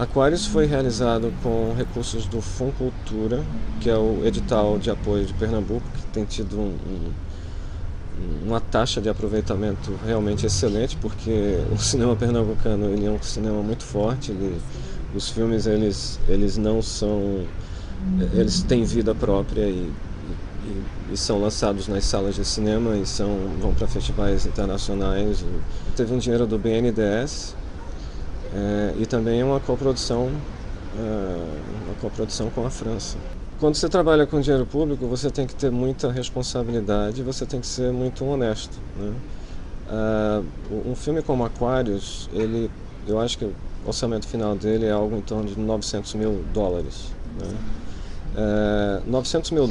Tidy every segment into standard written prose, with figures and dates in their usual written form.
Aquários foi realizado com recursos do Funcultura, que é o edital de apoio de Pernambuco, que tem tido uma taxa de aproveitamento realmente excelente, porque o cinema pernambucano ele é um cinema muito forte. Os filmes eles não são, eles têm vida própria e são lançados nas salas de cinema e vão para festivais internacionais. Teve um dinheiro do BNDES e também uma coprodução com a França. Quando você trabalha com dinheiro público, você tem que ter muita responsabilidade, você tem que ser muito honesto, né? Um filme como Aquários, eu acho que o orçamento final dele é algo em torno de $900 mil, né? $900 mil,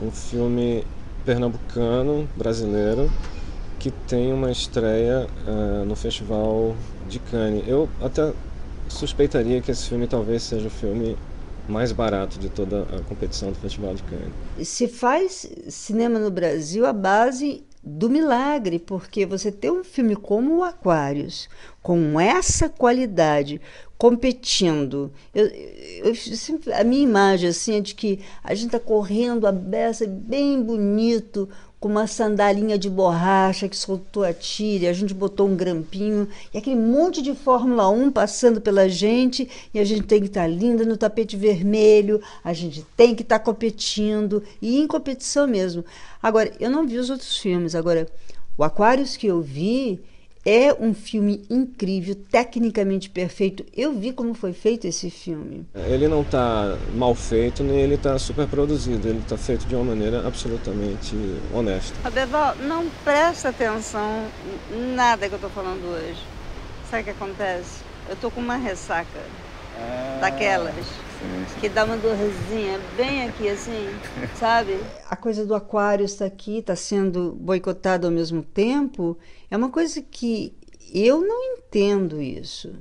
um filme pernambucano, brasileiro, que tem uma estreia no Festival de Cannes. Eu até suspeitaria que esse filme talvez seja o filme mais barato de toda a competição do Festival de Cannes. Se faz cinema no Brasil à base do milagre, porque você ter um filme como o Aquários, com essa qualidade, competindo. A minha imagem assim, é de que a gente está correndo a beça bem bonito, com uma sandalinha de borracha que soltou a tira, a gente botou um grampinho, e aquele monte de Fórmula 1 passando pela gente, e a gente tem que estar linda no tapete vermelho, a gente tem que estar competindo, e em competição mesmo. Agora, eu não vi os outros filmes, agora, o Aquários que eu vi é um filme incrível, tecnicamente perfeito. Eu vi como foi feito esse filme. Ele não está mal feito, nem ele está super produzido. Ele está feito de uma maneira absolutamente honesta. Adeval, não presta atenção em nada que eu estou falando hoje. Sabe o que acontece? Eu estou com uma ressaca daquelas que dá uma dorzinha bem aqui assim, sabe? A coisa do aquário está aqui, está sendo boicotado ao mesmo tempo. É uma coisa que eu não entendo isso.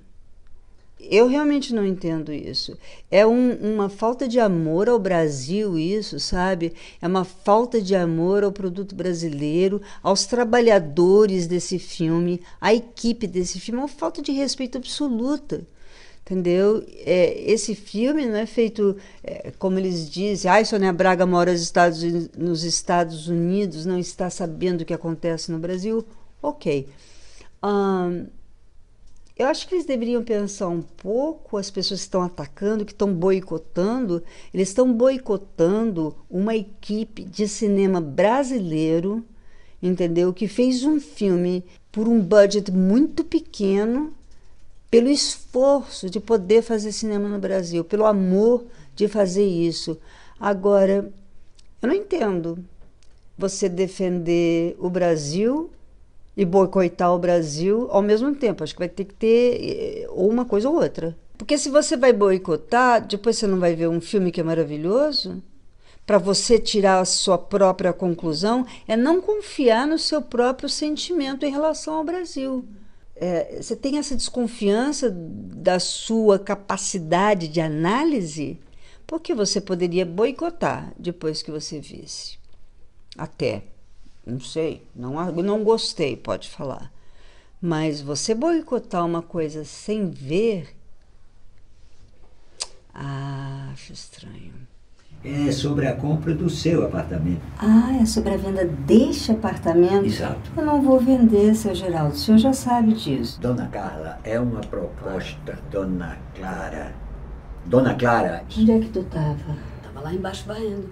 Eu realmente não entendo isso. É uma falta de amor ao Brasil isso, sabe? É uma falta de amor ao produto brasileiro, aos trabalhadores desse filme, à equipe desse filme. É uma falta de respeito absoluta. Entendeu? Esse filme não é feito, como eles dizem, Sônia Braga mora nos Estados Unidos, não está sabendo o que acontece no Brasil. Ok. Eu acho que eles deveriam pensar um pouco, as pessoas que estão atacando, que estão boicotando, eles estão boicotando uma equipe de cinema brasileiro, entendeu? Que fez um filme por um budget muito pequeno, pelo esforço de poder fazer cinema no Brasil, pelo amor de fazer isso. Agora, eu não entendo você defender o Brasil e boicotar o Brasil ao mesmo tempo. Acho que vai ter que ter ou uma coisa ou outra. Porque se você vai boicotar, depois você não vai ver um filme que é maravilhoso? Para você tirar a sua própria conclusão, é não confiar no seu próprio sentimento em relação ao Brasil. Você tem essa desconfiança da sua capacidade de análise, porque você poderia boicotar depois que você visse. Até, não sei, não gostei, pode falar. Mas você boicotar uma coisa sem ver, acho estranho. É sobre a compra do seu apartamento. É sobre a venda deste apartamento? Exato. Eu não vou vender, seu Geraldo, o senhor já sabe disso. Dona Carla, é uma proposta, Dona Clara. Dona Clara... Onde é que tu estava? Tava lá embaixo varrendo.